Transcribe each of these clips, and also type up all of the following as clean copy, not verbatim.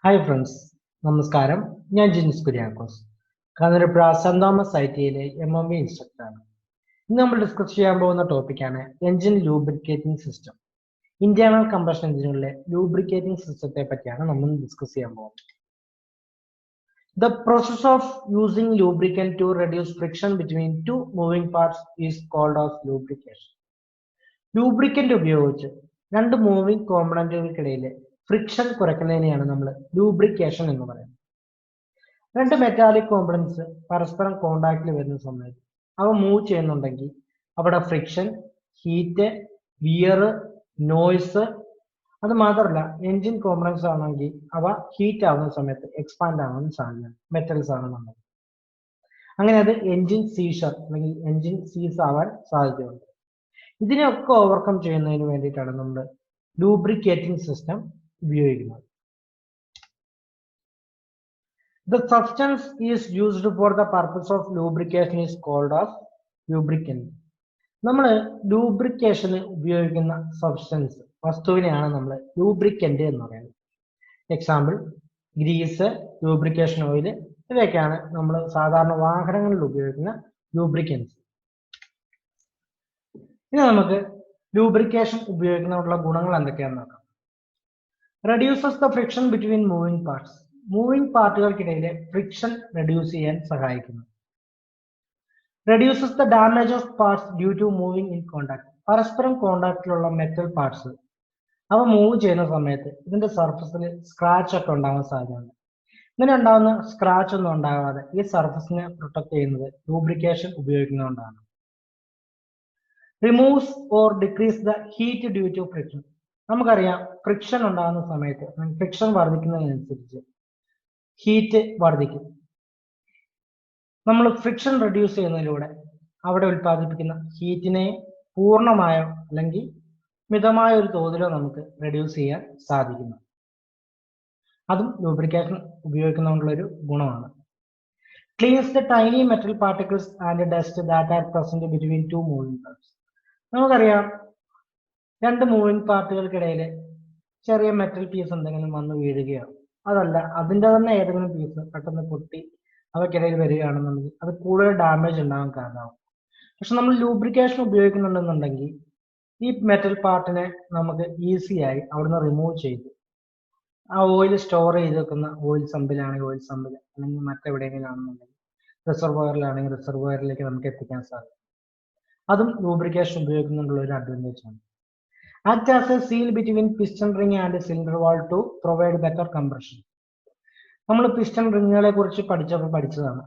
Hi friends, നമസ്കാരം. ഞാൻ Jins Kuriakose, Kanjirapuzha saint Thomas ഐറ്റിയിലെ MMB ഇൻസ്ട്രക്ടറാണ്. ഇന്ന് നമ്മൾ ഡിസ്കസ് ചെയ്യാൻ പോകുന്ന ടോപ്പിക്കാണ് engine lubricating system. Internal combustion എഞ്ചിനുകളിലെ ലൂബ്രിക്കേറ്റിംഗ് സിസ്റ്റത്തെ പറ്റിയാണ് നമ്മൾ ഡിസ്കസ് ചെയ്യാൻ പോകുന്നത്. The process of using lubricant to reduce friction between two moving parts is called as lubrication. Lubricant ഉപയോഗിച്ച് രണ്ട് മൂവിംഗ് കോമ്പണന്റുകൾക്കിടയിലെ ഫ്രിക്ഷൻ കുറയ്ക്കുന്നതിനെയാണ് നമ്മൾ ലൂബ്രിക്കേഷൻ എന്ന് പറയുന്നത്. രണ്ട് മെറ്റാലിക് കോമ്പണന്റ്സ് പരസ്പരം കോണ്ടാക്റ്റിൽ വരുന്ന സമയത്ത് അവ മൂവ് ചെയ്യുന്നുണ്ടെങ്കിൽ അവിടെ ഫ്രിക്ഷൻ, ഹീറ്റ്, വിയർ, നോയ്സ്, അത് മാത്രമല്ല എൻജിൻ കോമ്പണന്റ്സ് ആണെങ്കിൽ അവ ഹീറ്റ് ആവുന്ന സമയത്ത് എക്സ്പാൻഡ് ആവാൻ സാധ്യതയാണ്. മെറ്റൽസ് ആണെന്നുണ്ടെങ്കിൽ അങ്ങനെ അത് എൻജിൻ സീഷർ അല്ലെങ്കിൽ എൻജിൻ സീസ് ആവാൻ സാധ്യതയുണ്ട്. ഇതിനെയൊക്കെ ഓവർകം ചെയ്യുന്നതിന് വേണ്ടിയിട്ടാണ് നമ്മൾ ലൂബ്രിക്കേറ്റിംഗ് സിസ്റ്റം ഉപയോഗിക്കുന്നത്. The substance is used for the purpose of lubrication is called as lubricant. നമ്മൾ ലൂബ്രിക്കേഷന് ഉപയോഗിക്കുന്ന സബ്സ്റ്റൻസ് വസ്തുവിനെയാണ് നമ്മൾ ലൂബ്രിക്കന്റ് എന്ന് പറയുന്നത്. എക്സാമ്പിൾ ഗ്രീസ്, ലൂബ്രിക്കേഷൻ ഓയിൽ, ഇവയൊക്കെയാണ് നമ്മൾ സാധാരണ വാഹനങ്ങളിൽ ഉപയോഗിക്കുന്ന ലൂബ്രിക്കൻസ്. ഇനി നമുക്ക് ലൂബ്രിക്കേഷൻ ഉപയോഗിക്കുന്നതിനുള്ള ഗുണങ്ങൾ എന്തൊക്കെയാണെന്ന് നോക്കാം. Reduces the friction between moving parts. Moving പാർട്ടുകൾക്കിടയിലെ ഫ്രിക്ഷൻ റെഡ്യൂസ് ചെയ്യാൻ സഹായിക്കുന്നു. Reduces the damage of parts due to moving in contact. പരസ്പരം കോണ്ടാക്റ്റിലുള്ള മെറ്റൽ പാർട്സ് അവ മൂവ് ചെയ്യുന്ന സമയത്ത് ഇതിന്റെ സർഫസിൽ സ്ക്രാച്ച് ഒക്കെ ഉണ്ടാകാൻ സാധ്യതയുണ്ട്. ഇങ്ങനെ ഉണ്ടാകുന്ന സ്ക്രാച്ച് ഒന്നും ഉണ്ടാകാതെ ഈ സർഫസിനെ പ്രൊട്ടക്ട് ചെയ്യുന്നത് ലൂബ്രിക്കേഷൻ ഉപയോഗിക്കുന്നതുകൊണ്ടാണ്. Removes or decrease the heat due to friction. നമുക്കറിയാം ഫ്രിക്ഷൻ ഉണ്ടാകുന്ന സമയത്ത് ഫ്രിക്ഷൻ വർദ്ധിക്കുന്നതിനനുസരിച്ച് ഹീറ്റ് വർദ്ധിക്കും. നമ്മൾ ഫ്രിക്ഷൻ റെഡ്യൂസ് ചെയ്യുന്നതിലൂടെ അവിടെ ഉൽപ്പാദിപ്പിക്കുന്ന ഹീറ്റിനെ പൂർണ്ണമായോ അല്ലെങ്കിൽ മിതമായ ഒരു തോതിലോ നമുക്ക് റെഡ്യൂസ് ചെയ്യാൻ സാധിക്കുന്നു. അതും ലൂബ്രിക്കേഷൻ ഉപയോഗിക്കുന്നതുകൊണ്ടുള്ള ഒരു ഗുണമാണ്. Cleanse the tiny metal particles and dust that are present between two moving parts. നമുക്കറിയാം രണ്ട് മൂവിംഗ് പാർട്ടുകൾക്കിടയിൽ ചെറിയ മെറ്റൽ പീസ് എന്തെങ്കിലും വന്ന് വീഴുകയോ അതല്ല അതിൻ്റെ തന്നെ ഏതെങ്കിലും പീസ് പെട്ടെന്ന് പൊട്ടി അവയ്ക്കിടയിൽ വരികയാണെന്നുണ്ടെങ്കിൽ അത് കൂടുതൽ ഡാമേജ് ഉണ്ടാകാൻ കാരണമാവും. പക്ഷെ നമ്മൾ ലൂബ്രിക്കേഷൻ ഉപയോഗിക്കുന്നുണ്ടെന്നുണ്ടെങ്കിൽ ഈ മെറ്റൽ പാർട്ടിനെ നമുക്ക് ഈസിയായി അവിടുന്ന് റിമൂവ് ചെയ്ത് ആ ഓയിൽ സ്റ്റോർ ചെയ്ത് വെക്കുന്ന ഓയിൽ സമ്പിലാണെങ്കിൽ ഓയിൽ സമ്പിൽ, അല്ലെങ്കിൽ മറ്റെവിടെയെങ്കിലും ആണെന്നുണ്ടെങ്കിൽ റിസർവോയറിലാണെങ്കിൽ റിസർവോയറിലേക്ക് നമുക്ക് എത്തിക്കാൻ സാധിക്കും. അതും ലൂബ്രിക്കേഷൻ ഉപയോഗിക്കുന്നുള്ള ഒരു അഡ്വാൻറ്റേജ് ആണ്. Act as a seal between piston ring and cylinder wall to provide better compression. നമ്മൾ പിസ്റ്റൺ റിങ്ങുകളെ കുറിച്ച് പഠിച്ചതാണ്.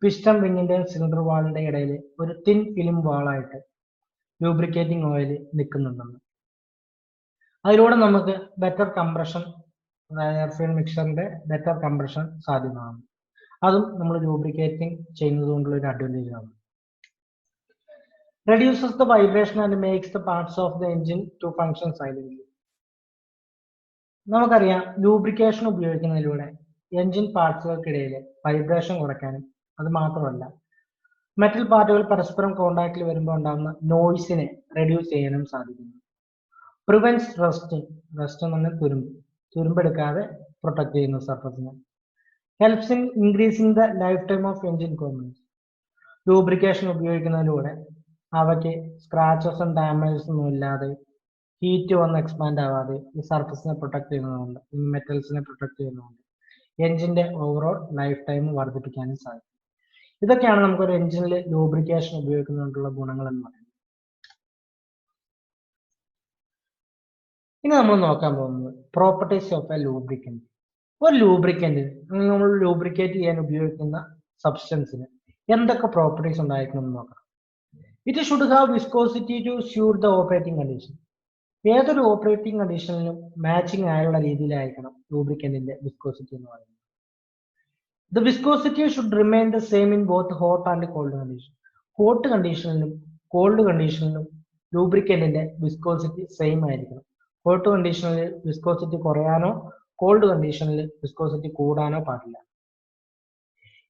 പിസ്റ്റൺ റിങ്ങിന്റെയും സിലിണ്ടർ വാളിന്റെ ഇടയിൽ ഒരു തിൻ ഫിലിം വാളായിട്ട് ലൂബ്രിക്കേറ്റിംഗ് ഓയിൽ നിൽക്കുന്നുണ്ടെന്ന്. അതിലൂടെ നമുക്ക് ബെറ്റർ കംപ്രഷൻ, അതായത് എയർഫ്യൂൽ മിക്സറിന്റെ ബെറ്റർ കംപ്രഷൻ സാധ്യമാണ്. അതും നമ്മൾ ലൂബ്രിക്കേറ്റിംഗ് ചെയ്യുന്നത് കൊണ്ടുള്ള ഒരു അഡ്വാൻറ്റേജ് ആണ്. Reduces the vibration and makes the parts of the engine to function silently. നമുക്കറിയാം ലൂബ്രിക്കേഷൻ ഉപയോഗിക്കുന്നതിലൂടെ എൻജിൻ പാർട്സുകൾക്കിടയിലെ വൈബ്രേഷൻ കുറയ്ക്കാനും അത് മാത്രമല്ല മെറ്റൽ പാർട്ടുകൾ പരസ്പരം കോണ്ടാക്റ്റിൽ വരുമ്പോൾ ഉണ്ടാകുന്ന നോയ്സിനെ റെഡ്യൂസ് ചെയ്യാനും സാധിക്കുന്നു. Prevents rusting. റസ്റ്റ് എന്ന് പറഞ്ഞാൽ തുരുമ്പെടുക്കാതെ പ്രൊട്ടക്ട് ചെയ്യുന്ന സർഫസിനെ. Helps in increasing the life time of engine components. Lubrication ഉപയോഗിക്കുന്നതിലൂടെ അവയ്ക്ക് സ്ക്രാച്ചസും ഡാമേജസും ഒന്നും ഇല്ലാതെ ഹീറ്റ് വന്ന് എക്സ്പാൻഡ് ആവാതെ ഈ സർഫസിനെ പ്രൊട്ടക്ട് ചെയ്യുന്നതുകൊണ്ട്, ഈ മെറ്റൽസിനെ പ്രൊട്ടക്ട് ചെയ്യുന്നതുകൊണ്ട് എൻജിന്റെ ഓവറോൾ ലൈഫ് ടൈം വർദ്ധിപ്പിക്കാനും സാധിക്കും. ഇതൊക്കെയാണ് നമുക്കൊരു എൻജിനിൽ ലൂബ്രിക്കേഷൻ ഉപയോഗിക്കുന്നതുകൊണ്ടുള്ള ഗുണങ്ങൾ എന്ന് പറയുന്നത്. ഇനി നമ്മൾ നോക്കാൻ പോകുന്നത് പ്രോപ്പർട്ടീസ് ഓഫ് എ ലൂബ്രിക്കന്റ്. ഒരു ലൂബ്രിക്കന്റിന്, നമ്മൾ ലൂബ്രിക്കേറ്റ് ചെയ്യാൻ ഉപയോഗിക്കുന്ന സബ്സ്റ്റൻസിന് എന്തൊക്കെ പ്രോപ്പർട്ടീസ് ഉണ്ടായിരിക്കണം എന്ന് നോക്കാം. It should have viscosity to suit the operating condition. ഏതൊരു ഓപ്പറേറ്റിംഗ് കണ്ടീഷനിലും മാച്ചിങ് ആയുള്ള രീതിയിലായിരിക്കണം ലൂബ്രിക്കന്റിന്റെ വിസ്കോസിറ്റി എന്ന് പറയുന്നത്. The viscosity should remain the same in both hot and cold condition. Hot കണ്ടീഷനിലും കോൾഡ് കണ്ടീഷനിലും ലൂബ്രിക്കന്റിന്റെ വിസ്കോസിറ്റി സെയിം ആയിരിക്കണം. ഹോട്ട് കണ്ടീഷനിൽ വിസ്കോസിറ്റി കുറയാനോ കോൾഡ് കണ്ടീഷനിൽ വിസ്കോസിറ്റി കൂടാനോ പാടില്ല.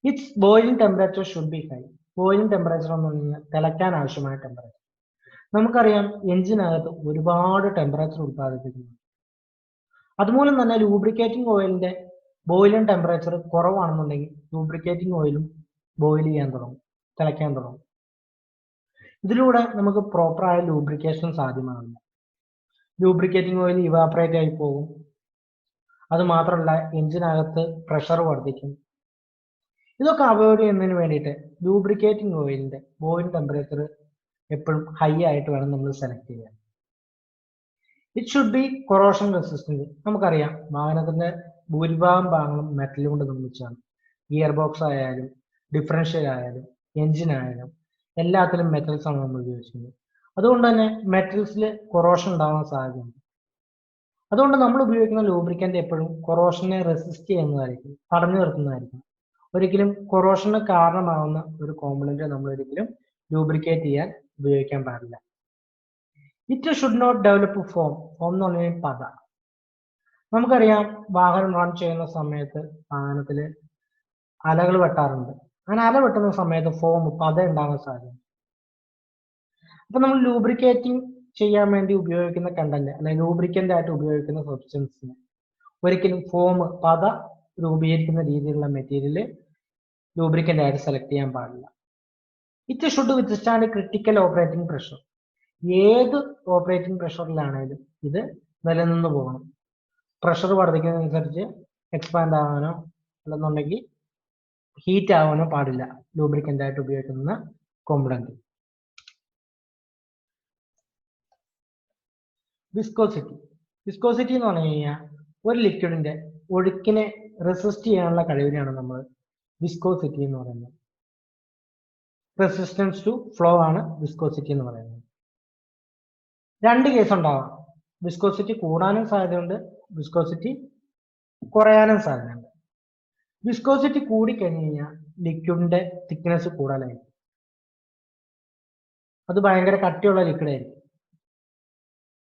Its boiling temperature should be high. Boiling temperature എന്ന് പറഞ്ഞാൽ തിളയ്ക്കാൻ ആവശ്യമായ ടെമ്പറേച്ചർ. നമുക്കറിയാം എഞ്ചിനകത്ത് ഒരുപാട് ടെമ്പറേച്ചർ ഉത്പാദിപ്പിക്കുന്നു. അതുമൂലം തന്നെ ലൂബ്രിക്കേറ്റിംഗ് ഓയിലിന്റെ ബോയിലിംഗ് ടെമ്പറേച്ചർ കുറവാണെന്നുണ്ടെങ്കിൽ ലൂബ്രിക്കേറ്റിംഗ് ഓയിലും ബോയിൽ ചെയ്യാൻ തുടങ്ങും, തിളയ്ക്കാൻ തുടങ്ങും. ഇതിലൂടെ നമുക്ക് പ്രോപ്പറായ ലൂബ്രിക്കേഷൻ സാധ്യമാകില്ല. ലൂബ്രിക്കേറ്റിംഗ് ഓയിൽ ഇവാപ്പറേറ്റ് ആയി പോകും. അത് മാത്രമല്ല എഞ്ചിനകത്ത് പ്രഷർ വർദ്ധിക്കും. ഇതൊക്കെ അവോയ്ഡ് ചെയ്യുന്നതിന് വേണ്ടിയിട്ട് ലൂബ്രിക്കേറ്റിംഗ് ഓയിലിന്റെ ബോയിലിംഗ് ടെമ്പറേച്ചർ എപ്പോഴും ഹൈ ആയിട്ട് വേണം നമ്മൾ സെലക്ട് ചെയ്യാൻ. It should be corrosion resistant. നമുക്കറിയാം വാഹനത്തിന്റെ ഭൂരിഭാഗം ഭാഗങ്ങളും മെറ്റൽ കൊണ്ട് നിർമ്മിച്ചാണ്. ഗിയർ ബോക്സ് ആയാലും ഡിഫറൻഷ്യൽ ആയാലും എഞ്ചിൻ ആയാലും എല്ലാത്തിലും മെറ്റൽസ് ആണ് നമ്മൾ ഉപയോഗിക്കുന്നത്. അതുകൊണ്ട് തന്നെ മെറ്റൽസിൽ കൊറോഷൻ ഉണ്ടാവാൻ സാധ്യതയുണ്ട്. അതുകൊണ്ട് നമ്മൾ ഉപയോഗിക്കുന്ന ലൂബ്രിക്കന്റ് എപ്പോഴും കൊറോഷനെ റെസിസ്റ്റ് ചെയ്യുന്നതായിരിക്കും, തടഞ്ഞു നിർത്തുന്നതായിരിക്കും. ഒരിക്കലും കൊറോഷന് കാരണമാവുന്ന ഒരു കോമ്പണന്റ് നമ്മൾ ഒരിക്കലും ലൂബ്രിക്കേറ്റ് ചെയ്യാൻ ഉപയോഗിക്കാൻ പാടില്ല. It should not develop foam. Foam എന്ന് പറഞ്ഞാൽ പത. നമുക്കറിയാം വാഹനം റൺ ചെയ്യുന്ന സമയത്ത് വാഹനത്തിൽ അലകൾ വെട്ടാറുണ്ട്. അങ്ങനെ അല വെട്ടുന്ന സമയത്ത് ഫോം പത ഉണ്ടാകാൻ സാധ്യത. അപ്പൊ നമ്മൾ ലൂബ്രിക്കേറ്റിംഗ് ചെയ്യാൻ വേണ്ടി ഉപയോഗിക്കുന്ന കണ്ടന്റ് അല്ലെങ്കിൽ ലൂബ്രിക്കന്റ് ആയിട്ട് ഉപയോഗിക്കുന്ന സബ്സ്റ്റൻസിന് ഒരിക്കലും ഫോം പത രൂപീകരിക്കുന്ന രീതിയിലുള്ള മെറ്റീരിയൽ ലൂബ്രിക്കന്റ് ആയിട്ട് സെലക്ട് ചെയ്യാൻ പാടില്ല. It should withstand critical operating pressure. ഏത് ഓപ്പറേറ്റിംഗ് പ്രഷറിലാണെങ്കിലും ഇത് നിലനിന്ന് പോകണം. പ്രഷർ വർദ്ധിക്കുന്നതനുസരിച്ച് എക്സ്പാൻഡ് ആവാനോ അല്ലെന്നുണ്ടെങ്കിൽ ഹീറ്റ് ആവാനോ പാടില്ല ലൂബ്രിക്കന്റ് ആയിട്ട് ഉപയോഗിക്കുന്ന കോമ്പണന്റ്. വിസ്കോസിറ്റി. വിസ്കോസിറ്റി എന്ന് പറഞ്ഞു കഴിഞ്ഞാൽ ഒരു ലിക്വിഡിന്റെ ഒഴുക്കിനെ റെസിസ്റ്റ് ചെയ്യാനുള്ള കഴിവിനെയാണ് നമ്മൾ വിസ്കോസിറ്റി എന്ന് പറയുന്നത്. റെസിസ്റ്റൻസ് ടു ഫ്ലോ ആണ് വിസ്കോസിറ്റി എന്ന് പറയുന്നത്. രണ്ട് കേസ് ഉണ്ടാവാം. വിസ്കോസിറ്റി കൂടാനും സാധ്യതയുണ്ട്, വിസ്കോസിറ്റി കുറയാനും സാധ്യതയുണ്ട്. വിസ്കോസിറ്റി കൂടിക്കഴിഞ്ഞു കഴിഞ്ഞാൽ ലിക്വിഡിന്റെ തിക്നെസ് കൂടുതലായിരിക്കും. അത് ഭയങ്കര കട്ടിയുള്ള ലിക്വിഡ് ആയിരിക്കും.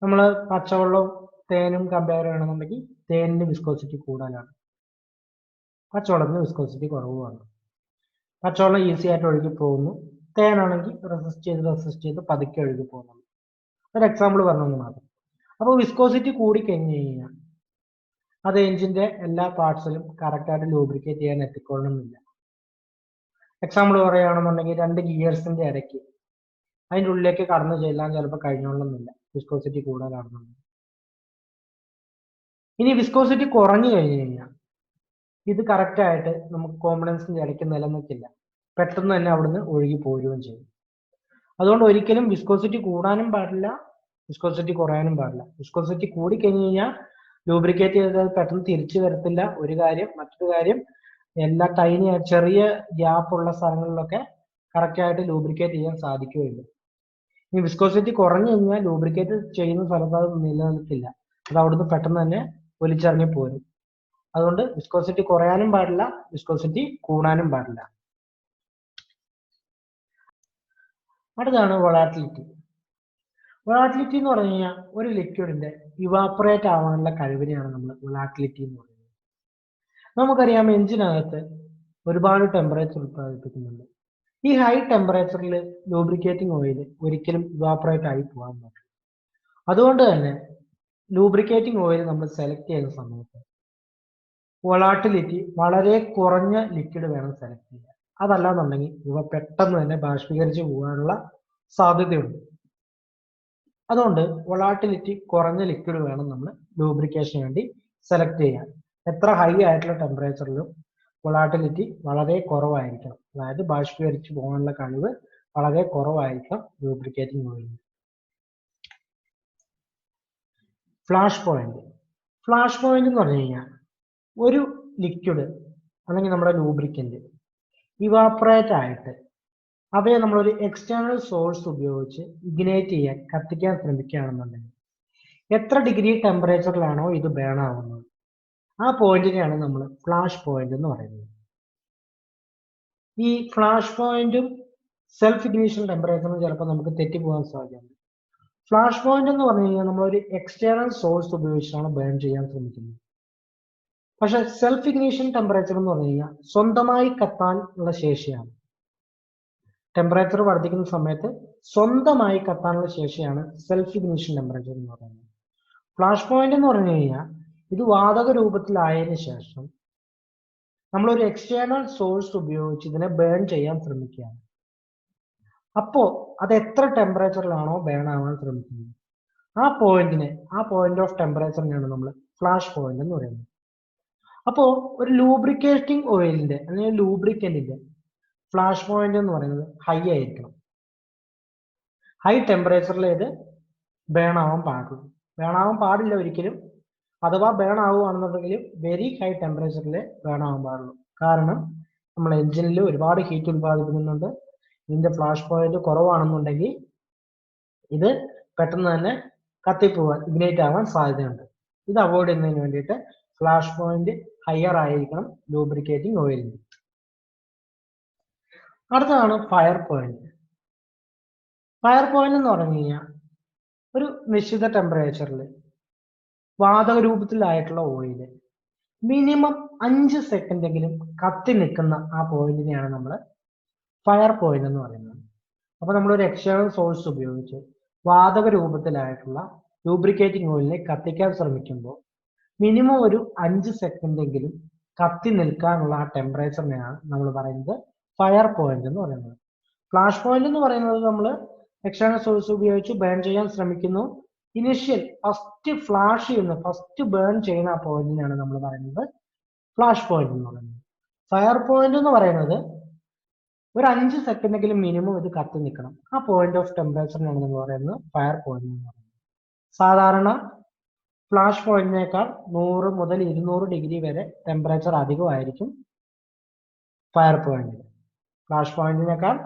നമ്മൾ പച്ചവെള്ളവും തേനും കമ്പയർ ചെയ്യണമെന്നുണ്ടെങ്കിൽ തേനിന്റെ വിസ്കോസിറ്റി കൂടുതലാണ്, പച്ചവെള്ളത്തിന് വിസ്കോസിറ്റി കുറവുമാണ്. പച്ചവെള്ളം ഈസി ആയിട്ട് ഒഴുകി പോകുന്നു, തേനാണെങ്കിൽ റെസിസ്റ്റ് ചെയ്ത് പതുക്കെ ഒഴുകി പോകുന്നു. ഒരു എക്സാമ്പിൾ പറഞ്ഞെന്ന് മാത്രം. അപ്പോൾ വിസ്കോസിറ്റി കൂടിക്കഴിഞ്ഞു കഴിഞ്ഞാൽ അത് എഞ്ചിന്റെ എല്ലാ പാർട്സിലും കറക്റ്റായിട്ട് ലൂബ്രിക്കേറ്റ് ചെയ്യാൻ എത്തിക്കൊള്ളണമെന്നില്ല. എക്സാമ്പിൾ പറയുകയാണെന്നുണ്ടെങ്കിൽ രണ്ട് ഗിയേഴ്സിന്റെ ഇടയ്ക്ക് അതിൻ്റെ ഉള്ളിലേക്ക് കടന്നു ചെല്ലാൻ ചിലപ്പോൾ കഴിഞ്ഞോളണമെന്നില്ല, വിസ്കോസിറ്റി കൂടുതലാണെന്നുണ്ടെങ്കിൽ. ഇനി വിസ്കോസിറ്റി കുറഞ്ഞു കഴിഞ്ഞു കഴിഞ്ഞാൽ ഇത് കറക്റ്റായിട്ട് നമുക്ക് കോമ്പണൻസിന്റെ ഇടയ്ക്ക് നിലനിൽക്കില്ല, പെട്ടെന്ന് തന്നെ അവിടുന്ന് ഒഴുകി പോരുകയും ചെയ്യും. അതുകൊണ്ട് ഒരിക്കലും വിസ്കോസിറ്റി കൂടാനും പാടില്ല, വിസ്കോസിറ്റി കുറയാനും പാടില്ല. വിസ്കോസിറ്റി കൂടിക്കഴിഞ്ഞു കഴിഞ്ഞാൽ ലൂബ്രിക്കേറ്റ് ചെയ്തത് പെട്ടെന്ന് തിരിച്ചു വരത്തില്ല ഒരു കാര്യം. മറ്റൊരു കാര്യം, എല്ലാ ടൈനി ചെറിയ ഗ്യാപ്പ് ഉള്ള സ്ഥലങ്ങളിലൊക്കെ കറക്റ്റായിട്ട് ലൂബ്രിക്കേറ്റ് ചെയ്യാൻ സാധിക്കുകയില്ല. ഈ വിസ്കോസിറ്റി കുറഞ്ഞു കഴിഞ്ഞാൽ ലൂബ്രിക്കേറ്റ് ചെയ്യുന്ന സ്ഥലത്ത് അത് നിലനിൽക്കില്ല, അത് അവിടുന്ന് പെട്ടെന്ന് തന്നെ ഒലിച്ചിറങ്ങി പോരും. അതുകൊണ്ട് വിസ്കോസിറ്റി കുറയാനും പാടില്ല, വിസ്കോസിറ്റി കൂടാനും പാടില്ല. അടുത്താണ് വൊളാറ്റിലിറ്റി. വൊളാറ്റിലിറ്റി എന്ന് പറഞ്ഞു കഴിഞ്ഞാൽ ഒരു ലിക്വിഡിന്റെ ഇവാപ്പറേറ്റ് ആവാനുള്ള കഴിവിനെയാണ് നമ്മൾ വൊളാറ്റിലിറ്റി എന്ന് പറയുന്നത്. നമുക്കറിയാം എഞ്ചിനകത്ത് ഒരുപാട് ടെമ്പറേച്ചർ ഉത്പാദിപ്പിക്കുന്നുണ്ട്. ഈ ഹൈ ടെമ്പറേച്ചറിൽ ലൂബ്രിക്കേറ്റിംഗ് ഓയിൽ ഒരിക്കലും ഇവാപ്പറേറ്റ് ആയി പോകാൻ പറ്റില്ല. അതുകൊണ്ട് തന്നെ ലൂബ്രിക്കേറ്റിംഗ് ഓയിൽ നമ്മൾ സെലക്ട് ചെയ്യുന്ന സമയത്ത് വൊളാറ്റിലിറ്റി വളരെ കുറഞ്ഞ ലിക്വിഡ് വേണം സെലക്ട് ചെയ്യാൻ. അതല്ലാന്നുണ്ടെങ്കിൽ ഇവ പെട്ടെന്ന് തന്നെ ബാഷ്പീകരിച്ച് പോകാനുള്ള സാധ്യതയുണ്ട്. അതുകൊണ്ട് വൊളാറ്റിലിറ്റി കുറഞ്ഞ ലിക്വിഡ് വേണം നമ്മൾ ലൂബ്രിക്കേഷന് വേണ്ടി സെലക്ട് ചെയ്യാൻ. എത്ര ഹൈ ആയിട്ടുള്ള ടെമ്പറേച്ചറിലും വൊളാറ്റിലിറ്റി വളരെ കുറവായിരിക്കണം, അതായത് ബാഷ്പീകരിച്ച് പോകാനുള്ള കഴിവ് വളരെ കുറവായിരിക്കണം ലൂബ്രിക്കേറ്റിംഗ് ഓയിലിന്. Flash point. ഫ്ലാഷ് പോയിന്റ് എന്ന് പറഞ്ഞു കഴിഞ്ഞാൽ ഒരു ലിക്വിഡ് അല്ലെങ്കിൽ നമ്മുടെ ലൂബ്രിക്കന്റ് ഇവാപ്പറേറ്റ് ആയിട്ട് അവയെ നമ്മളൊരു എക്സ്റ്റേണൽ സോഴ്സ് ഉപയോഗിച്ച് ഇഗ്നൈറ്റ് ചെയ്യാൻ, കത്തിക്കാൻ ശ്രമിക്കുകയാണെന്നുണ്ടെങ്കിൽ എത്ര ഡിഗ്രി ടെമ്പറേച്ചറിലാണോ ഇത് ബേൺ ആവുന്നത് ആ പോയിന്റിനെയാണ് നമ്മൾ ഫ്ലാഷ് പോയിന്റ് എന്ന് പറയുന്നത്. ഈ ഫ്ലാഷ് പോയിന്റും സെൽഫ് ഇഗ്നിഷൻ ടെമ്പറേച്ചറും ചിലപ്പോൾ നമുക്ക് തെറ്റിപ്പോകാൻ സാധ്യതയുണ്ട്. ഫ്ലാഷ് പോയിന്റ് എന്ന് പറഞ്ഞു കഴിഞ്ഞാൽ നമ്മളൊരു എക്സ്റ്റേണൽ സോഴ്സ് ഉപയോഗിച്ചാണ് ബേൺ ചെയ്യാൻ ശ്രമിക്കുന്നത്. പക്ഷെ സെൽഫ് ഇഗ്നിഷൻ ടെമ്പറേച്ചർ എന്ന് പറഞ്ഞു കഴിഞ്ഞാൽ സ്വന്തമായി കത്താൻ ഉള്ള ശേഷിയാണ്. ടെമ്പറേച്ചർ വർദ്ധിക്കുന്ന സമയത്ത് സ്വന്തമായി കത്താനുള്ള ശേഷിയാണ് സെൽഫ് ഇഗ്നിഷൻ ടെമ്പറേച്ചർ എന്ന് പറയുന്നത്. ഫ്ലാഷ് പോയിന്റ് എന്ന് പറഞ്ഞു കഴിഞ്ഞാൽ ഇത് വാതക രൂപത്തിലായതിനു ശേഷം നമ്മളൊരു എക്സ്റ്റേണൽ സോഴ്സ് ഉപയോഗിച്ച് ഇതിനെ ബേൺ ചെയ്യാൻ ശ്രമിക്കുകയാണ്. അപ്പോ അത് എത്ര ടെമ്പറേച്ചറിലാണോ ബേൺ ആവാൻ ശ്രമിക്കുന്നത് ആ പോയിന്റ് ഓഫ് ടെമ്പറേച്ചറിനെയാണ് നമ്മൾ ഫ്ലാഷ് പോയിന്റ് എന്ന് പറയുന്നത്. അപ്പോ ഒരു ലൂബ്രിക്കേറ്റിംഗ് ഓയിലിന്റെ അല്ലെങ്കിൽ ലൂബ്രിക്കന്റിന്റെ ഫ്ലാഷ് പോയിന്റ് എന്ന് പറയുന്നത് ഹൈ ആയിരിക്കണം. ഹൈ ടെമ്പറേച്ചറിൽ ഇത് ബേൺ ആവാൻ പാടുള്ളൂ. ബേൺ ആവാൻ പാടില്ല ഒരിക്കലും. അഥവാ ബേൺ ആവുകയാണെന്നുണ്ടെങ്കിൽ വെരി ഹൈ ടെമ്പറേച്ചറിൽ ബേൺ ആവാൻ പാടുള്ളൂ. കാരണം നമ്മൾ എഞ്ചിനിൽ ഒരുപാട് ഹീറ്റ് ഉത്പാദിപ്പിക്കുന്നുണ്ട്. ഇതിന്റെ ഫ്ലാഷ് പോയിന്റ് കുറവാണെന്നുണ്ടെങ്കിൽ ഇത് പെട്ടെന്ന് തന്നെ കത്തിപ്പോവാൻ ഇഗ്നൈറ്റ് ആവാൻ സാധ്യതയുണ്ട്. ഇത് അവോയ്ഡ് ചെയ്യുന്നതിന് വേണ്ടിയിട്ട് ഫ്ലാഷ് പോയിന്റ് ഹയർ ആയിരിക്കണം ലൂബ്രിക്കേറ്റിംഗ് ഓയിലിന്റെ. അടുത്തതാണ് ഫയർ പോയിന്റ്. ഫയർ പോയിന്റ് എന്ന് പറഞ്ഞു കഴിഞ്ഞാൽ ഒരു നിശ്ചിത ടെമ്പറേച്ചറിൽ വാതക രൂപത്തിലായിട്ടുള്ള ഓയില് മിനിമം 5 സെക്കൻഡെങ്കിലും കത്തി നിൽക്കുന്ന ആ പോയിന്റിനെയാണ് നമ്മൾ ഫയർ പോയിന്റ് എന്ന് പറയുന്നത്. അപ്പൊ നമ്മളൊരു എക്സ്റ്റേണൽ സോഴ്സ് ഉപയോഗിച്ച് വാതക രൂപത്തിലായിട്ടുള്ള ലൂബ്രിക്കേറ്റിംഗ് ഓയിലിനെ കത്തിക്കാൻ ശ്രമിക്കുമ്പോൾ മിനിമം ഒരു 5 സെക്കൻഡെങ്കിലും കത്തി നിൽക്കാനുള്ള ആ ടെമ്പറേച്ചറിനെയാണ് നമ്മൾ പറയുന്നത് ഫയർ പോയിന്റ് എന്ന് പറയുന്നത്. ഫ്ലാഷ് പോയിന്റ് എന്ന് പറയുന്നത് നമ്മൾ എക്സ്റ്റേണൽ സോഴ്സ് ഉപയോഗിച്ച് ബേൺ ചെയ്യാൻ ശ്രമിക്കുന്നു. ഇനിഷ്യൽ ഫസ്റ്റ് ഫ്ലാഷ് ചെയ്യുന്ന ഫസ്റ്റ് ബേൺ ചെയ്യുന്ന ആ പോയിന്റിനാണ് നമ്മൾ പറയുന്നത് ഫ്ലാഷ് പോയിന്റ് എന്ന് പറയുന്നത്. ഫയർ പോയിന്റ് എന്ന് പറയുന്നത് ഒരു 5 സെക്കൻഡെങ്കിലും മിനിമം ഇത് കത്തി നിൽക്കണം. ആ പോയിന്റ് ഓഫ് ടെമ്പറേച്ചറിനാണ് നമ്മൾ പറയുന്നത് ഫയർ പോയിന്റ് എന്ന് പറയുന്നത്. സാധാരണ ഫ്ലാഷ് പോയിന്റിനേക്കാൾ 100 മുതൽ 200 ഡിഗ്രി വരെ ടെമ്പറേച്ചർ അധികമായിരിക്കും ഫയർ പോയിന്റിന്. ഫ്ലാഷ് പോയിന്റിനേക്കാൾ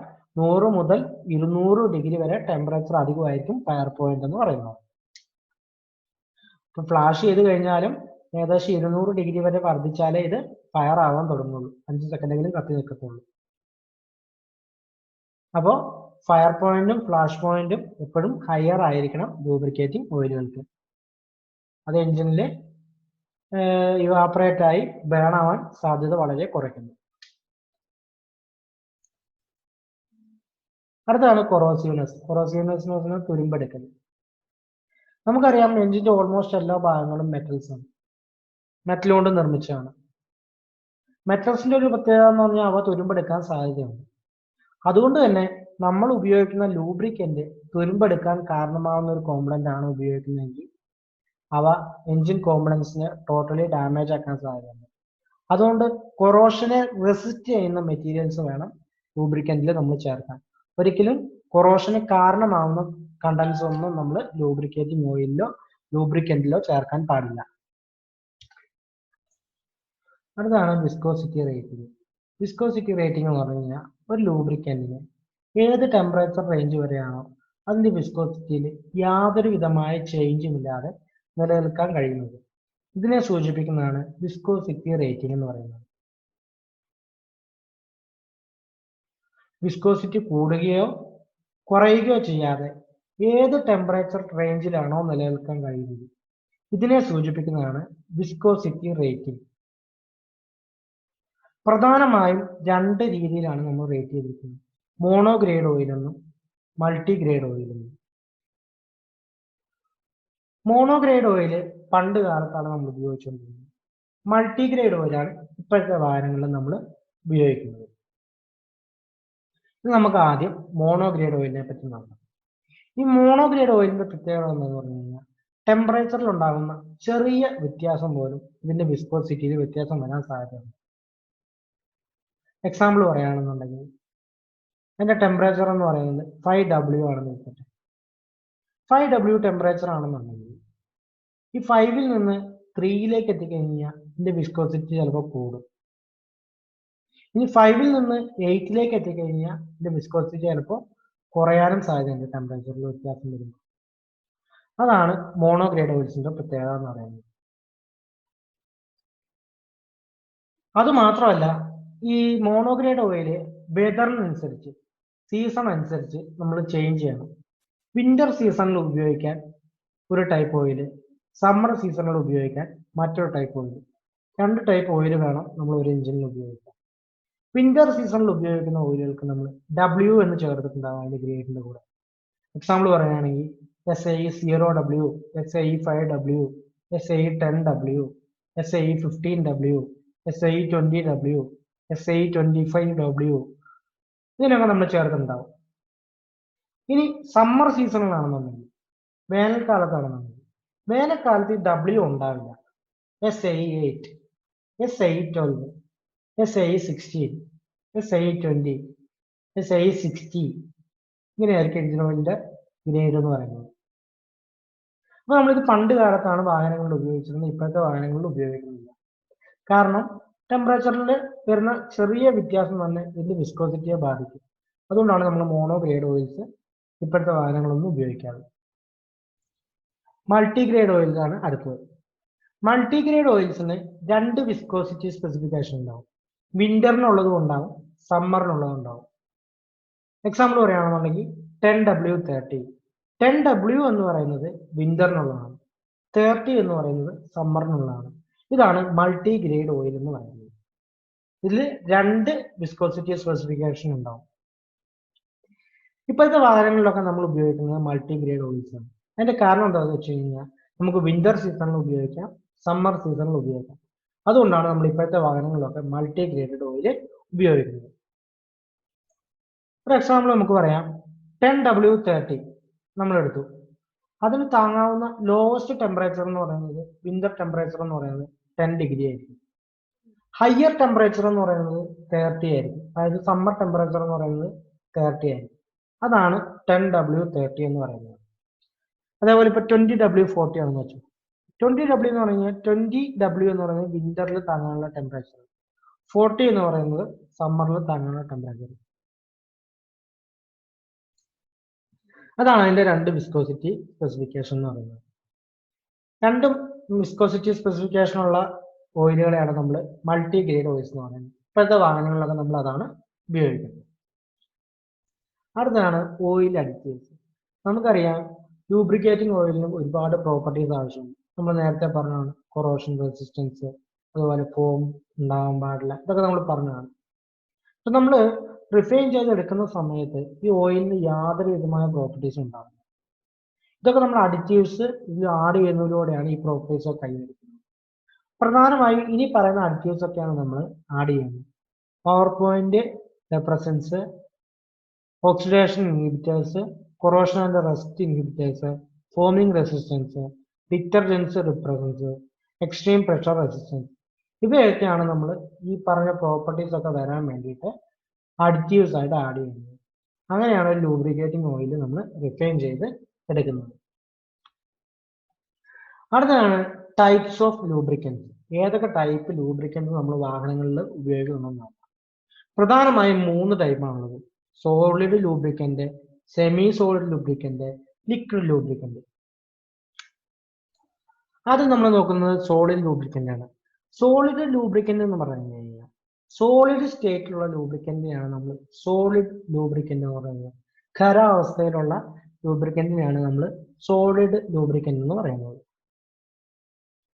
100 മുതൽ 200 ഡിഗ്രി വരെ ടെമ്പറേച്ചർ അധികമായിരിക്കും ഫയർ പോയിന്റ് എന്ന് പറയുന്നത്. ഇപ്പൊ ഫ്ലാഷ് ചെയ്ത് കഴിഞ്ഞാലും ഏകദേശം 200 ഡിഗ്രി വരെ വർദ്ധിച്ചാലേ ഇത് ഫയർ ആവാൻ തുടങ്ങുള്ളൂ. 5 സെക്കൻഡെങ്കിലും കത്തി നിൽക്കത്തുള്ളൂ. അപ്പോൾ ഫയർ പോയിന്റും ഫ്ലാഷ് പോയിന്റും എപ്പോഴും ഹയർ ആയിരിക്കണം ലൂബ്രിക്കേറ്റിംഗ് ഓയിലുകൾക്ക്. അത് എഞ്ചിനിൽ ഇവാപ്പറേറ്റ് ആയി ബേൺ ആവാൻ സാധ്യത വളരെ കുറയ്ക്കുന്നു. അടുത്താണ് കൊറോസീവ്നെസ്. കൊറോസീവ്നെസ് എന്ന് പറഞ്ഞാൽ തുരുമ്പെടുക്കൽ. നമുക്കറിയാം എഞ്ചിന്റെ ഓൾമോസ്റ്റ് എല്ലാ ഭാഗങ്ങളും മെറ്റൽസ് ആണ്, മെറ്റൽ കൊണ്ട് നിർമ്മിച്ചതാണ്. മെറ്റൽസിന്റെ ഒരു പ്രത്യേകത എന്ന് പറഞ്ഞാൽ അവ തുരുമ്പെടുക്കാൻ സാധ്യതയുണ്ട്. അതുകൊണ്ട് തന്നെ നമ്മൾ ഉപയോഗിക്കുന്ന ലൂബ്രിക്കന്റ് തുരുമ്പെടുക്കാൻ കാരണമാകുന്ന ഒരു കോമ്പണന്റ് ആണ് ഉപയോഗിക്കുന്നതെങ്കിൽ അവ എഞ്ചിൻ കോമ്പണൻസിനെ ടോട്ടലി ഡാമേജ് ആക്കാൻ സാധ്യതയുണ്ട്. അതുകൊണ്ട് കൊറോഷനെ റെസിസ്റ്റ് ചെയ്യുന്ന മെറ്റീരിയൽസ് വേണം ലൂബ്രിക്കന്റിൽ നമ്മൾ ചേർക്കാൻ. ഒരിക്കലും കൊറോഷന് കാരണമാവുന്ന കണ്ടൻസ് ഒന്നും നമ്മൾ ലൂബ്രിക്കേറ്റിംഗ് ഓയിലിലോ ലൂബ്രിക്കന്റിലോ ചേർക്കാൻ പാടില്ല. അടുത്താണ് വിസ്കോസിറ്റി റേറ്റിംഗ്. വിസ്കോസിറ്റി റേറ്റിംഗ് എന്ന് പറഞ്ഞു കഴിഞ്ഞാൽ ഒരു ലൂബ്രിക്കന്റിന് ഏത് ടെമ്പറേച്ചർ റേഞ്ച് വരെയാണോ അതിന്റെ വിസ്കോസിറ്റിയിൽ യാതൊരു വിധമായ ചേഞ്ചും ഇല്ലാതെ നിലനിൽക്കാൻ കഴിയുന്നത്. ഇതിനെ സൂചിപ്പിക്കുന്നതാണ് വിസ്കോസിറ്റി റേറ്റിംഗ് എന്ന് പറയുന്നത്. വിസ്കോസിറ്റി കൂടുകയോ കുറയുകയോ ചെയ്യാതെ ഏത് ടെമ്പറേച്ചർ റേഞ്ചിലാണോ നിലനിൽക്കാൻ കഴിയുന്നത് ഇതിനെ സൂചിപ്പിക്കുന്നതാണ് വിസ്കോസിറ്റി റേറ്റിംഗ്. പ്രധാനമായും 2 രീതിയിലാണ് നമ്മൾ റേറ്റ് ചെയ്തിരിക്കുന്നത്, മോണോഗ്രേഡ് ഓയിൽ എന്നും മൾട്ടിഗ്രേഡ് ഓയിൽ എന്നും. മോണോഗ്രേഡ് ഓയിൽ പണ്ട് കാലത്താണ് നമ്മൾ ഉപയോഗിച്ചുകൊണ്ടിരുന്നത്. മൾട്ടിഗ്രേഡ് ഓയിലാണ് ഇപ്പോഴത്തെ വാഹനങ്ങളിൽ നമ്മൾ ഉപയോഗിക്കുന്നത്. ഇത് നമുക്ക് ആദ്യം മോണോഗ്രേഡ് ഓയിലിനെ പറ്റി നോക്കാം. ഈ മോണോഗ്രേഡ് ഓയിലിന്റെ പ്രത്യേകത എന്താണെന്ന് പറഞ്ഞു കഴിഞ്ഞാൽ ടെമ്പറേച്ചറിൽ ഉണ്ടാകുന്ന ചെറിയ വ്യത്യാസം പോലും ഇതിന്റെ വിസ്കോസിറ്റിയിൽ വ്യത്യാസം വരാൻ സാധ്യതയുണ്ട്. എക്സാമ്പിൾ പറയുകയാണെന്നുണ്ടെങ്കിൽ അതിന്റെ ടെമ്പറേച്ചർ എന്ന് പറയുന്നത് 5W ആണെന്ന് വെച്ചിട്ട് 5W ടെമ്പറേച്ചർ ആണെന്നുണ്ടെങ്കിൽ ഈ 5ൽ നിന്ന് 3യിലേക്ക് എത്തിക്കഴിഞ്ഞാൽ ഇതിന്റെ വിസ്കോസിറ്റി ചിലപ്പോൾ കൂടും. ഇനി 5ൽ നിന്ന് 8ലേക്ക് എത്തിക്കഴിഞ്ഞാൽ ഇതിന്റെ വിസ്കോസിറ്റി ചിലപ്പോൾ കുറയാനും സാധ്യതയുണ്ട് ടെമ്പറേച്ചറിൽ വ്യത്യാസം വരുമ്പോൾ. അതാണ് മോണോഗ്രേഡ് ഓയിൽസിന്റെ പ്രത്യേകത എന്ന് പറയുന്നത്. അതുമാത്രമല്ല ഈ മോണോഗ്രേഡ് ഓയില് വെതറിനനുസരിച്ച് സീസൺ അനുസരിച്ച് നമ്മൾ ചേഞ്ച് ചെയ്യണം. വിന്റർ സീസണിൽ ഉപയോഗിക്കാൻ ഒരു ടൈപ്പ് ഓയില്, സമ്മർ സീസണിൽ ഉപയോഗിക്കാൻ മറ്റൊരു ടൈപ്പ് ഓയിൽ. 2 ടൈപ്പ് ഓയിൽ വേണം നമ്മൾ ഒരു എഞ്ചിനിൽ ഉപയോഗിക്കാൻ. വിന്റർ സീസണിൽ ഉപയോഗിക്കുന്ന ഓയിലുകൾക്ക് നമ്മൾ W എന്ന് ചേർത്തിട്ടുണ്ടാകും അതിന്റെ ഗ്രേഡിന്റെ കൂടെ. എക്സാമ്പിൾ പറയുകയാണെങ്കിൽ SAE 0W, SAE 5W, SAE 10W, SAE 15W, SI20W, SI25W ഇതിനൊക്കെ നമ്മൾ ചേർത്തിട്ടുണ്ടാവും. ഇനി സമ്മർ സീസണിലാണെന്നുണ്ടെങ്കിൽ, വേനൽക്കാലത്താണെന്നുണ്ടെങ്കിൽ, വേനൽക്കാലത്ത് ഈ W ഉണ്ടാവില്ല. SI8, SI12, SI16, SI20, SI60 ഇങ്ങനെയായിരിക്കും എഞ്ചിൻ ഓയിലിന്റെ ഗ്രേഡ് എന്ന് പറയുന്നത്. അപ്പൊ നമ്മളിത് പണ്ട് കാലത്താണ് വാഹനങ്ങളിൽ ഉപയോഗിച്ചിരുന്നത്, ഇപ്പോഴത്തെ വാഹനങ്ങളിൽ ഉപയോഗിക്കുന്നില്ല. കാരണം ടെമ്പറേച്ചറിൽ വരുന്ന ചെറിയ വ്യത്യാസം തന്നെ ഇതിന്റെ വിസ്കോസിറ്റിയെ ബാധിക്കും. അതുകൊണ്ടാണ് നമ്മൾ മോണോ ഗ്രേഡ് ഓയിൽസ് ഇപ്പോഴത്തെ വാഹനങ്ങളൊന്നും ഉപയോഗിക്കാറ്. മൾട്ടി ഗ്രേഡ് ഓയിൽസ് ആണ് അടുത്തത്. മൾട്ടി ഗ്രേഡ് ഓയിൽസിന് രണ്ട് വിസ്കോസിറ്റി സ്പെസിഫിക്കേഷൻ ഉണ്ടാവും. വിന്ററിനുള്ളതും ഉണ്ടാവും, സമ്മറിനുള്ളതും ഉണ്ടാവും. എക്സാമ്പിൾ പറയുകയാണെന്നുണ്ടെങ്കിൽ 10W30. 10W എന്ന് പറയുന്നത് വിന്ററിനുള്ളതാണ്, 30 എന്ന് പറയുന്നത് സമ്മറിനുള്ളതാണ്. ഇതാണ് മൾട്ടി ഗ്രേഡ് ഓയിൽ എന്ന് പറയുന്നത്. ഇതിൽ രണ്ട് വിസ്കോസിറ്റി സ്പെസിഫിക്കേഷൻ ഉണ്ടാവും. ഇപ്പോഴത്തെ വാഹനങ്ങളിലൊക്കെ നമ്മൾ ഉപയോഗിക്കുന്നത് മൾട്ടി ഗ്രേഡ് ഓയിൽസ് ആണ്. അതിന്റെ കാരണം എന്താണെന്ന് വെച്ച് കഴിഞ്ഞാൽ നമുക്ക് വിന്റർ സീസണിൽ ഉപയോഗിക്കാം, സമ്മർ സീസണിൽ ഉപയോഗിക്കാം. അതുകൊണ്ടാണ് നമ്മൾ ഇപ്പോഴത്തെ വാഹനങ്ങളിലൊക്കെ മൾട്ടി ഗ്രേഡഡ് ഓയിൽ ഉപയോഗിക്കുന്നത്. ഒരു എക്സാമ്പിൾ നമുക്ക് പറയാം, 10W30 നമ്മൾ എടുത്തു. അതിന് താങ്ങാവുന്ന ലോവസ്റ്റ് ടെമ്പറേച്ചർ എന്ന് പറയുന്നത്, വിന്റർ ടെമ്പറേച്ചർ എന്ന് പറയുന്നത് 10 ഡിഗ്രി ആയിരിക്കും. ഹയർ ടെമ്പറേച്ചർ എന്ന് പറയുന്നത് 30 ആയിരിക്കും. അതായത് സമ്മർ ടെമ്പറേച്ചർ എന്ന് പറയുന്നത് 30 ആയിരിക്കും. അതാണ് 10W30 എന്ന് പറയുന്നത്. അതേപോലെ ഇപ്പൊ 20W40 ആണെന്ന് വെച്ചു. 20W എന്ന് പറഞ്ഞാൽ 20W എന്ന് പറയുന്നത് വിന്ററിൽ താങ്ങാനുള്ള ടെമ്പറേച്ചർ, 40 എന്ന് പറയുന്നത് സമ്മറിൽ താങ്ങാനുള്ള ടെമ്പറേച്ചർ. അതാണ് അതിന്റെ രണ്ട് വിസ്കോസിറ്റി സ്പെസിഫിക്കേഷൻ എന്ന് പറയുന്നത്. രണ്ടും വിസ്കോസിറ്റി സ്പെസിഫിക്കേഷൻ ഉള്ള ഓയിലുകളെയാണ് നമ്മൾ മൾട്ടി ഗ്രേഡ് ഓയിൽസ് എന്ന് പറയുന്നത്. ഇപ്പോഴത്തെ വാഹനങ്ങളിലൊക്കെ നമ്മൾ അതാണ് ഉപയോഗിക്കുന്നത്. അടുത്താണ് ഓയിൽ അഡിറ്റീവ്സ്. നമുക്കറിയാം ലൂബ്രിക്കേറ്റിംഗ് ഓയിലിന് ഒരുപാട് പ്രോപ്പർട്ടീസ് ആവശ്യമുണ്ട്. നമ്മൾ നേരത്തെ പറഞ്ഞതാണ് കൊറോഷൻ റെസിസ്റ്റൻസ്, അതുപോലെ ഫോം ഉണ്ടാകാൻ പാടില്ല, ഇതൊക്കെ നമ്മൾ പറഞ്ഞതാണ്. അപ്പൊ നമ്മൾ റിഫൈൻ ചെയ്തെടുക്കുന്ന സമയത്ത് ഈ ഓയിലിന് യാതൊരു വിധമായ പ്രോപ്പർട്ടീസും ഉണ്ടാവില്ല. ഇതൊക്കെ നമ്മൾ അഡിറ്റീവ്സ് ഇത് ആഡ് ചെയ്യുന്നതിലൂടെയാണ് ഈ പ്രോപ്പർട്ടീസ് ഒക്കെ കൈവരിക്കുന്നത്. പ്രധാനമായും ഇനി പറയുന്ന അഡിറ്റീവ്സ് ഒക്കെയാണ് നമ്മൾ ആഡ് ചെയ്യുന്നത്. Pour point depressants, oxidation inhibitors, corrosion and rust inhibitors, foaming resistance, detergents dispersants, extreme pressure resistance, ഇവയൊക്കെയാണ് നമ്മൾ ഈ പറഞ്ഞ പ്രോപ്പർട്ടീസ് ഒക്കെ വരാൻ വേണ്ടിയിട്ട് അഡിറ്റീവ്സ് ആയിട്ട് ആഡ് ചെയ്യുന്നത്. അങ്ങനെയാണ് ഒരു ലൂബ്രിക്കേറ്റിംഗ് ഓയിൽ നമ്മൾ റിഫൈൻ ചെയ്ത് എടുക്കുന്നത്. അടുത്തതാണ് ടൈപ്സ് ഓഫ് ലൂബ്രിക്കൻസ്. ഏതൊക്കെ ടൈപ്പ് ലൂബ്രിക്കൻസ് നമ്മൾ വാഹനങ്ങളിൽ ഉപയോഗിക്കണമെന്ന് നോക്കാം. പ്രധാനമായും 3 ടൈപ്പാണുള്ളത്: solid lubricant, semi solid lubricant, liquid lubricant. ആദ്യം നമ്മൾ നോക്കുന്നത് സോളിഡ് ലൂബ്രിക്കന്റ് ആണ്. സോളിഡ് ലൂബ്രിക്കന്റ് എന്ന് പറഞ്ഞു കഴിഞ്ഞാൽ സോളിഡ് സ്റ്റേറ്റിലുള്ള ലൂബ്രിക്കന്റിനെയാണ് നമ്മൾ സോളിഡ് ലൂബ്രിക്കന്റ് എന്ന് പറയുന്നത്. ഖരാവസ്ഥയിലുള്ള ലൂബ്രിക്കന്റിനെയാണ് നമ്മൾ സോളിഡ് ലൂബ്രിക്കന്റ് എന്ന് പറയുന്നത്.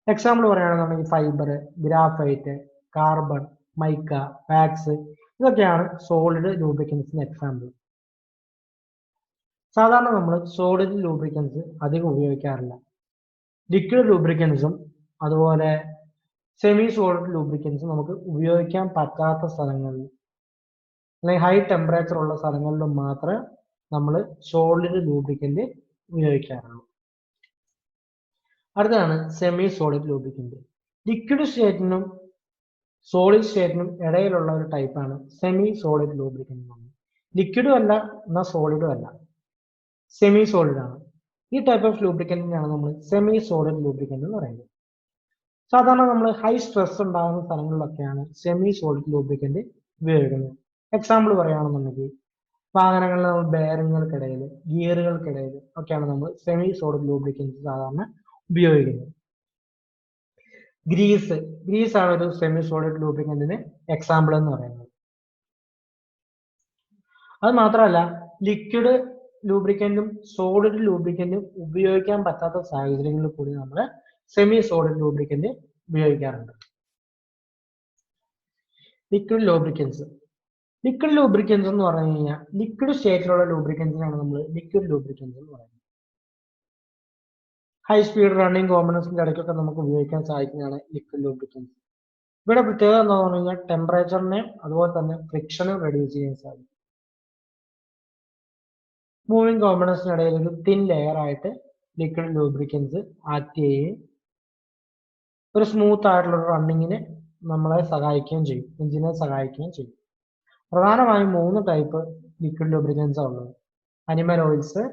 എക്സാമ്പിൾ പറയുകയാണെന്നുണ്ടെങ്കിൽ fibre, graphite, carbon, mica, wax, ഇതൊക്കെയാണ് സോളിഡ് ലൂബ്രിക്കൻസിന് എക്സാമ്പിൾ. സാധാരണ നമ്മൾ സോളിഡ് ലൂബ്രിക്കൻസ് അധികം ഉപയോഗിക്കാറില്ല. ലിക്വിഡ് ലൂബ്രിക്കൻസും അതുപോലെ സെമി സോളിഡ് ലൂബ്രിക്കൻസും നമുക്ക് ഉപയോഗിക്കാൻ പറ്റാത്ത സ്ഥലങ്ങളിൽ, അല്ലെങ്കിൽ ഹൈ ടെമ്പറേച്ചർ ഉള്ള സ്ഥലങ്ങളിലും മാത്രമേ നമ്മൾ സോളിഡ് ലൂബ്രിക്കന്റ് ഉപയോഗിക്കാറുള്ളൂ. അടുത്താണ് സെമി സോളിഡ് ലൂബ്രിക്കന്റ്. ലിക്വിഡ് സ്റ്റേറ്റിനും സോളിഡ് സ്റ്റേറ്റിനും ഇടയിലുള്ള ഒരു ടൈപ്പാണ് സെമി സോളിഡ് ലൂബ്രിക്കന്റ്. ലിക്വിഡും അല്ല എന്നാൽ സോളിഡും അല്ല, സെമി സോളിഡ് ആണ്. ഈ ടൈപ്പ് ഓഫ് ലൂബ്രിക്കന്റിനാണ് നമ്മൾ സെമി സോളിഡ് ലൂബ്രിക്കന്റ് എന്ന് പറയുന്നത്. സാധാരണ നമ്മൾ ഹൈ സ്ട്രെസ് ഉണ്ടാകുന്ന സ്ഥലങ്ങളിലൊക്കെയാണ് സെമി സോളിഡ് ലൂബ്രിക്കന്റ് ഉപയോഗിക്കുന്നത്. എക്സാമ്പിൾ പറയുകയാണെന്നുണ്ടെങ്കിൽ വാഹനങ്ങളിൽ നമ്മൾ ബെയറിങ്ങുകൾക്കിടയിൽ, ഗിയറുകൾക്കിടയിൽ ഒക്കെയാണ് നമ്മൾ സെമി സോളിഡ് ലൂബ്രിക്കൻസ് സാധാരണ ഉപയോഗിക്കുന്നത്. ഗ്രീസ് ആണ് ഒരു സെമി സോളിഡ് ലൂബ്രിക്കന്റിന് എക്സാമ്പിൾ എന്ന് പറയുന്നത്. അത് മാത്രമല്ല, ലിക്വിഡ് ലൂബ്രിക്കന്റും സോളിഡ് ലൂബ്രിക്കന്റും ഉപയോഗിക്കാൻ പറ്റാത്ത സാഹചര്യങ്ങളിൽ കൂടി നമ്മൾ സെമി സോളിഡ് ലൂബ്രിക്കന്റ് ഉപയോഗിക്കാറുണ്ട്. ലിക്വിഡ് ലൂബ്രിക്കൻസ് എന്ന് പറഞ്ഞു കഴിഞ്ഞാൽ ലിക്വിഡ് സ്റ്റേറ്റിലുള്ള ലൂബ്രിക്കൻസിനാണ് നമ്മൾ ലിക്വിഡ് ലൂബ്രിക്കൻസ് എന്ന് പറയുന്നത്. ഹൈ സ്പീഡ് റണ്ണിങ് കോമ്പണൻസിന്റെ ഇടയ്ക്കൊക്കെ നമുക്ക് ഉപയോഗിക്കാൻ സാധിക്കുന്നതാണ് ലിക്വിഡ് ലൂബ്രിക്കൻസ്. ഇവിടെ പ്രത്യേകത എന്താ പറഞ്ഞു കഴിഞ്ഞാൽ ടെമ്പറേച്ചറിനെ അതുപോലെ തന്നെ ഫ്രിക്ഷനും റെഡ്യൂസ് ചെയ്യാൻ സാധിക്കും. മൂവിങ് കോമ്പണൻസിനിടയിൽ ഒരു തിൻ ലെയർ ആയിട്ട് ലിക്വിഡ് ലൂബ്രിക്കൻസ് ആക്ട് ചെയ്യുകയും ഒരു സ്മൂത്ത് ആയിട്ടുള്ള റണ്ണിങ്ങിന് നമ്മളെ സഹായിക്കുകയും ചെയ്യും, എഞ്ചിനെ സഹായിക്കുകയും ചെയ്യും. പ്രധാനമായും 3 ടൈപ്പ് ലിക്വിഡ് ലൂബ്രിക്കൻസ് ഉള്ളത്: animal oils,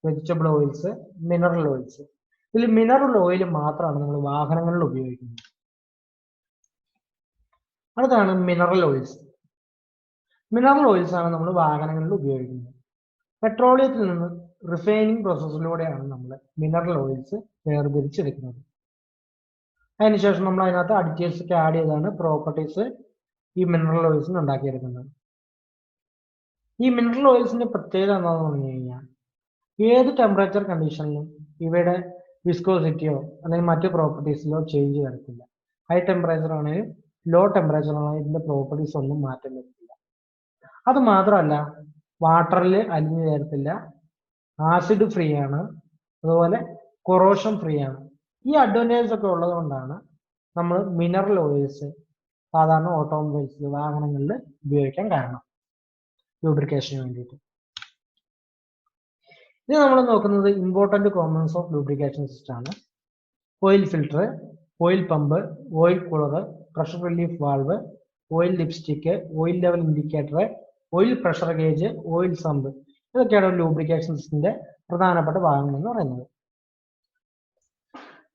vegetable oils, mineral oils. ഇതിൽ മിനറൽ ഓയിൽ മാത്രമാണ് നമ്മൾ വാഹനങ്ങളിൽ ഉപയോഗിക്കുന്നത്. അടുത്താണ് മിനറൽ ഓയിൽസ്. മിനറൽ ഓയിൽസ് ആണ് നമ്മൾ വാഹനങ്ങളിൽ ഉപയോഗിക്കുന്നത്. പെട്രോളിയത്തിൽ നിന്ന് റിഫൈനിങ് പ്രോസസ്സിലൂടെയാണ് നമ്മൾ മിനറൽ ഓയിൽസ് വേർതിരിച്ചെടുക്കുന്നത്. അതിനുശേഷം നമ്മൾ അതിനകത്ത് അഡിറ്റീവ്സ് ഒക്കെ ആഡ് ചെയ്താണ് പ്രോപ്പർട്ടീസ് ഈ മിനറൽ ഓയിൽസിന് ഉണ്ടാക്കിയെടുക്കുന്നത്. ഈ മിനറൽ ഓയിൽസിന്റെ പ്രത്യേകത എന്താണെന്ന് പറഞ്ഞു കഴിഞ്ഞാൽ ഏത് ടെമ്പറേച്ചർ കണ്ടീഷനിലും ഇവയുടെ വിസ്കോസിറ്റിയോ അല്ലെങ്കിൽ മറ്റു പ്രോപ്പർട്ടീസിലോ ചേഞ്ച് വരത്തില്ല. ഹൈ ടെമ്പറേച്ചർ ആണെങ്കിലും ലോ ടെമ്പറേച്ചർ ആണെങ്കിലും ഇതിന്റെ പ്രോപ്പർട്ടീസ് ഒന്നും മാറ്റം വരുത്തില്ല. അത് മാത്രമല്ല, വാട്ടറിൽ അലിഞ്ഞു ചേരത്തില്ല, ആസിഡ് ഫ്രീ ആണ്, അതുപോലെ കൊറോഷൻ ഫ്രീ ആണ്. ഈ അഡ്വാൻറ്റേജ് ഒക്കെ ഉള്ളത് കൊണ്ടാണ് നമ്മൾ മിനറൽ ഓയിൽസ് സാധാരണ ഓട്ടോമൊബൈൽസിൽ വാഹനങ്ങളിൽ ഉപയോഗിക്കാൻ കാരണം, ലൂബ്രിക്കേഷന് വേണ്ടിയിട്ട്. ഇത് നമ്മൾ നോക്കുന്നത് important components of lubrication system ആണ്. Oil filter, oil pump, oil cooler, pressure relief valve, oil dipstick, oil level indicator, oil pressure gauge, oil sump. ഇതൊക്കെയാണ് ലൂബ്രിക്കേഷൻ സിസ്റ്റത്തിന്റെ പ്രധാനപ്പെട്ട ഭാഗങ്ങൾ എന്ന് പറയുന്നത്.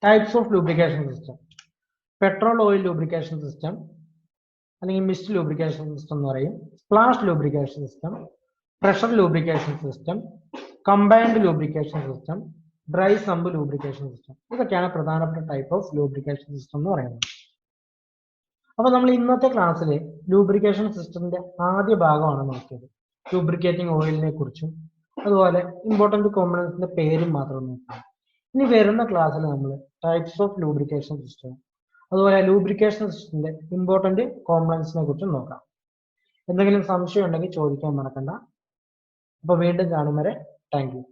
Types of lubrication system: petrol oil lubrication system അല്ലെങ്കിൽ mist lubrication system എന്ന് പറയും, splash lubrication system, pressure lubrication system, combined lubrication system, dry sump lubrication system. ഇതൊക്കെയാണ് പ്രധാനപ്പെട്ട ടൈപ്പ് ഓഫ് ലൂബ്രിക്കേഷൻ സിസ്റ്റം എന്ന് പറയുന്നത്. അപ്പൊ നമ്മൾ ഇന്നത്തെ ക്ലാസ്സിൽ ലൂബ്രിക്കേഷൻ സിസ്റ്റത്തിന്റെ ആദ്യ ഭാഗമാണ് നോക്കിയത്. ലൂബ്രിക്കേറ്റിംഗ് ഓയിലിനെ കുറിച്ചും അതുപോലെ ഇമ്പോർട്ടന്റ് കോമ്പണൻസിന്റെ പേരും മാത്രം നോക്കാം. ഇനി വരുന്ന ക്ലാസ്സിൽ നമ്മൾ ടൈപ്സ് ഓഫ് ലൂബ്രിക്കേഷൻ സിസ്റ്റം അതുപോലെ ലൂബ്രിക്കേഷൻ സിസ്റ്റത്തിന്റെ ഇമ്പോർട്ടന്റ് കോമ്പണൻസിനെ കുറിച്ചും നോക്കാം. എന്തെങ്കിലും സംശയം ഉണ്ടെങ്കിൽ ചോദിക്കാൻ മറക്കണ്ട. അപ്പൊ വീണ്ടും കാണും വരെ താങ്ക് യു.